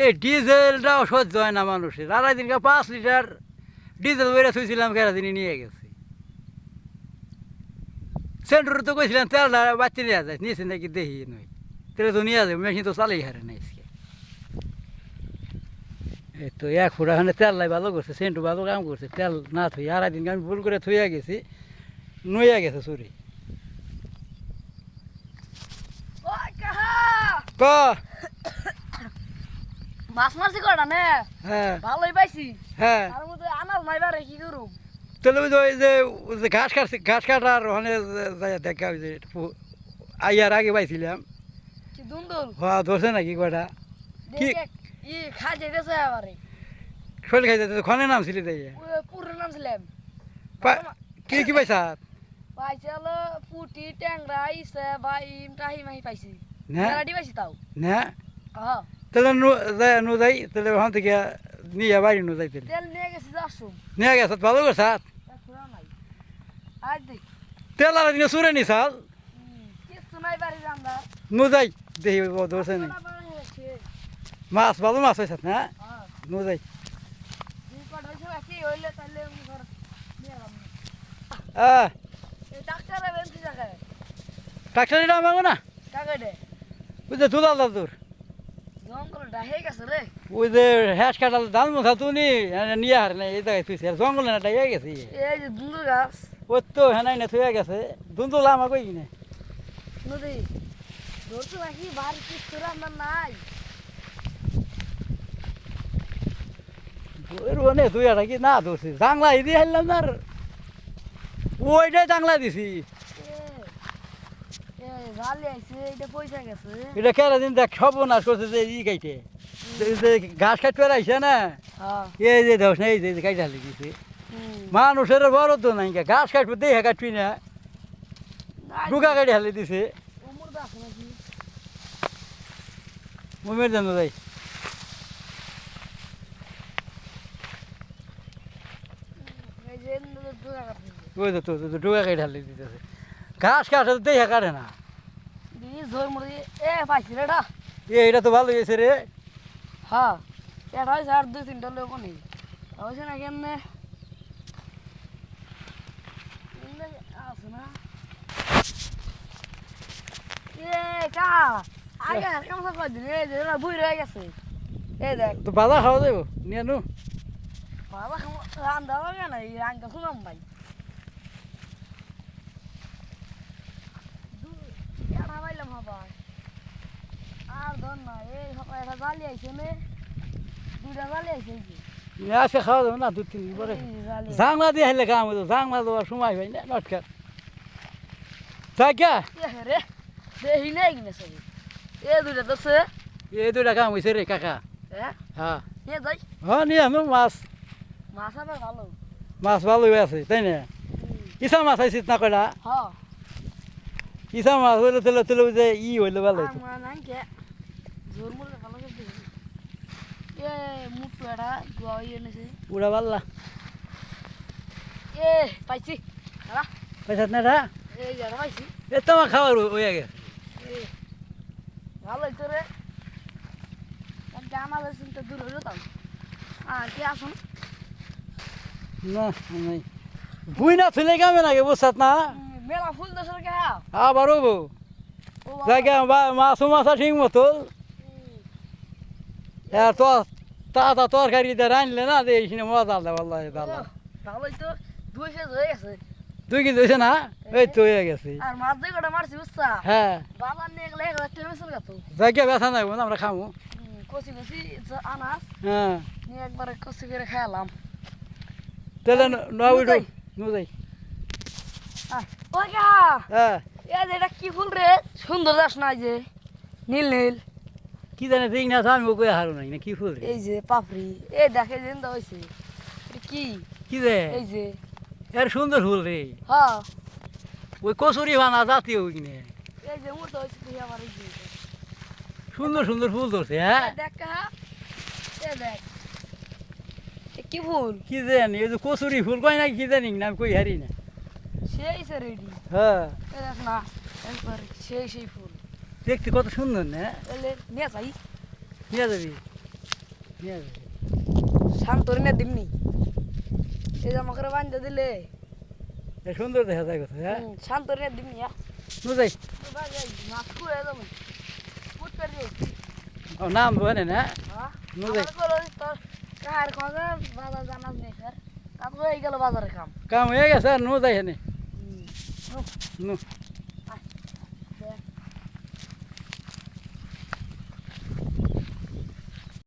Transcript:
এই ডিজেলটাও সহ্য হয় না মানুষের। আড়াই দিনকে 5 লিটার ডিজেল বেড়ে থুইছিলাম, কেরাদিনই নিয়ে গেছে। সেন্টারে তো কইছিলাম তেলটা বাচ্চা নিয়ে যায়, নিয়েছে নাকি দেখি নই। তেলে তো নিয়ে যাবে, মেশিন তো চালাই হারে না আজকে। এই তো 1 ফুট এখানে তেল লাই ভালো করছে, সেন্টু ভালো কাম করছে। তেল না থুই আড়াই দিনকে আমি ভুল করে থুইয়া গেছি, নইয়া গেছে চুরি। ক মাছ মারছি কয়টা নে? হ্যাঁ ভালোই পাইছি। হ্যাঁ, তার মধ্যে আনাজ নাই বারে কি করুম? তাহলে ওই যে ঘাস কাটছি, ঘাস কাটার ওখানে দেখা ওই যে আইয়ার আগে পাইছিলাম। কি দুন্দুল? হ্যাঁ ধরছে নাকি কয়টা? কি দেখে ই খাই যাইতেছে এবারে। শরীর খাইতে খনে নামছিলি তাই? পুরো নামছিলাম। কি কি পাইছা? পাইছে হলো পুটি, ট্যাংরা, ইসে, বাইম, টাহি মাহি পাইছি। না মেলাডি পাইছি তাও। না, হ্যাঁ। তাহলে নু যাই, তাহলে ওখান থেকে নিয়ে বাড়ি নু যাই। তাহলে তেল নিয়ে গেছি যাচ্ছুম। নিয়ে গেছ ভালো করছ। নাই। আজ দেখ। তেল আর দিনে চুরে নিছাল, কিছু নাই বাড়ি আমরা। নু যাই দেখি ধরছে নি। মাছ ভালো মাছ হয়েছে না? নু যাই। দুই কট হয়েছে বাকি হইলে তাহলে ঘর নিয়ে গেলাম। এই ডাক্তারে বেঞ্চি জায়গায়। ট্রাক্টর এটা আমাকে না, কাকে দে? ওই যে দুলাল দাদুর, জঙ্গল ডাহে গেছে রে। ওই যে হ্যাস কাটাল ধান মশা তুনি নিয়ে হার নাই, এই জায়গায় তুইছে জঙ্গলে না ডাইয়া গেছে। এই যে দুন্দুল গাছ। ওই তো হেনাই না থুয়া গেছে, দুন্দুলা আমার কই কিনে। নদী ধরছো নাকি বাড়ি কিছু রান্না নাই? ওই দুই আটা কি না ধরছি, জাংলা দিয়ে হারলাম না, ওইটাই জাংলা দিছি। জালি আইছে এটা পয়সা গেছে। এটা কেরাদিন দেখ সর্বনাশ করছে যে ই কাইটে, যে ঘাস কাটতে আইসে না, এই যে ধস না, এই যে কাইটে হালি দিছে। মানুষের বড় তো নাই, ঘাস কাটবে দেখে কাটবি না, ডুকা কাটি হালি দিছে। মুমের জানো যাই, ওই তো ডুকা কাটি হালি দিতেছে। ঘাস কাটে দেখে কাটে না। পাইছি রেটা। এটা তো ভালো হয়েছে রে। হ্যাঁ এটা হয়েছে আর 2-3টা লোক নেই হয়েছে না কেমনে আছে না কা আগে কেমন করে দিন এই যে বুই রয়ে গেছে। এই দেখ তো বাজার খাওয়া যাবো নিয়ে নু, বাবা রান্না লাগে না, এই রান্না শুনাম ভাই পাইলাম হবার আর ধর না। এই সকাল একটা জালি আইছে নে, 2টা জালি আইছে। আজকে খাওয়া যাবে না 2-3 দিন পরে। জাংলা দিয়ে হাইলে কাম হতো, জাংলা দেওয়ার সময় হয় না নটকার থাকা। রে দেহি নাই কিনে সবই এ 2টা দছে এই 2টা কাম হয়েছে রে কাকা। হ্যাঁ হ্যাঁ নিয়ে যাই। হ্যাঁ নিয়ে আনো মাছ, মাছ আবার ভালো। মাছ ভালোই আছে তাই না? ইসা মাছ আইসিস না কয়টা? হ্যাঁ ইসা মাছ হইলে তেলে তেলে যে ই হইলে ভালো হইতো। আমার নাকি জোর মুলে ভালো করে দিই। এ মুটু এটা গোয়াই এনেছে। উড়া পাল্লা এ পাইছি দাঁড়া পয়সা না রা, এই জায়গা পাইছি। এ তোমার খাওয়ার হয়ে গেছে। এ ভালো হইতো রে। আমাদের চিন্তা দূর হইল তাও আর কি আসুন না নাই বুই না থইলে কামে নাকি বুঝছাত না? মেলা ফুল দশের কে আবার হবো জায়গা মাছ মাছা ঠিক মতো। তো তাতা তরকারি দিয়ে রানলে না এইখানে মজা আলাদা ভালো দাদা। ভালো হইতো 2 কেজি হয়ে গেছে। 2 কেজি হয়েছে না? এই তো হয়ে গেছে। আর মাছ যে কটা মারছি বুঝছা হ্যাঁ বাজার নিয়ে গেলে 1 লাখ টাকা বেচল গাতো। জায়গা বেচা নাই আমরা খামু। কচি কচি আনাস হ্যাঁ নিয়ে একবারে কচি করে খাইলাম। তাহলে নয় নু যাই। ওই কা হ্যাঁ এই যে এটা কি ফুল রে? সুন্দর দাস না যে নীল নীল কি জানে ঠিক না, আমি কই হারু নাই না কি ফুল রে? এই যে পাপড়ি এই দেখে যেন দা হইছে কি কি রে এই যে এর সুন্দর ফুল রে। হ্যাঁ ওই কচুরি বানা জাতীয় ওইখানে এই যে মোটা হইছে তুই আবার এই যে সুন্দর সুন্দর ফুল ধরছে। হ্যাঁ দেখ কা এই দেখ এ কি ফুল? কি জানি এই যে কচুরি ফুল কয় না কি জানি না, আমি কই হারি না। সেই সে রেডি হ্যাঁ এই দেখ না একবার সেই ফুল দেখতে কত সুন্দর না? এলে নিয়ে যাই। নিয়ে যাবি নিয়ে যাবে। শান্তরে না দিমনি এই জামা করে বান্ধে দিলে এ সুন্দর দেখা যায় কথা হ্যাঁ শান্তরে না দিমনি নু যাই মাছ কুড়ে যাবো পুট করে দিও ও নাম বনে না হ্যাঁ নু যাই তোর কার কথা বাজার জানাস নেই স্যার তারপরে এই গেল বাজারে কাম কাম হয়ে গেছে আর নু যাই হেনে নু